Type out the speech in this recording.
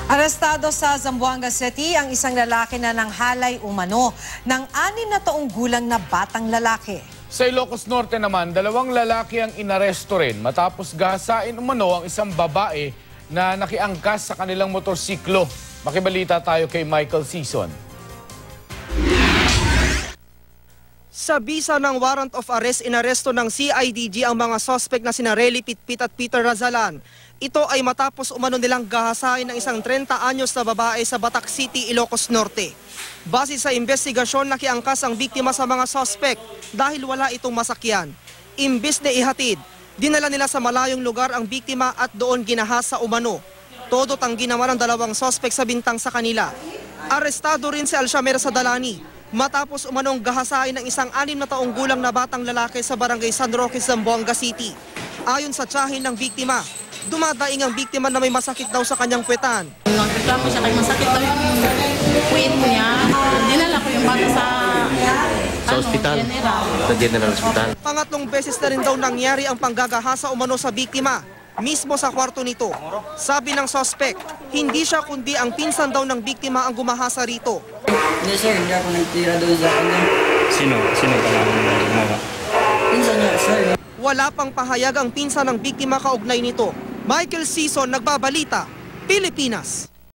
Arestado sa Zamboanga City ang isang lalaki na nanghalay umano ng 6 na taong gulang na batang lalaki. Sa Ilocos Norte naman, 2 lalaki ang inaresto rin matapos gahasain umano ang isang babae na nakiangkas sa kanilang motorsiklo. Makibalita tayo kay Michael Season. Sa bisa ng warrant of arrest, inaresto ng CIDG ang mga suspect na sina Relly Pitpit at Peter Razalan. Ito ay matapos umano nilang gahasain ng isang 30 anyos na babae sa Batac City, Ilocos Norte. Base sa investigasyon, nakiangkas ang biktima sa mga suspect dahil wala itong masakyan. Imbis na ihatid, dinala nila sa malayong lugar ang biktima at doon ginahasa umano. Todo tanggi naman ang 2 suspect sa bintang sa kanila. Arestado rin si Alshamer Sadalani matapos umanong gahasain ng isang 6 na taong gulang na batang lalaki sa barangay San Roque, Zamboanga City. Ayon sa tiyahin ng biktima, dumadaing ang biktima na may masakit daw sa kanyang puwetan. Nagreklamo siya kay masakit daw yung puwet niya. Dinala ko yung bata sa ospital, sa General Hospital. Pangatlong beses na rin daw nangyari ang panggagahasa umano sa biktima, mismo sa kwarto nito. Sabi ng suspect, hindi siya kundi ang pinsan daw ng biktima ang gumahasa rito. Hindi sir, hindi ako nagtira doon sa kanya. Sino pala ang gumawa? Pinsan niya sir. Wala pang pahayag ang pinsan ng biktima kaugnay nito. Michael Season, Nagbabalita, Pilipinas.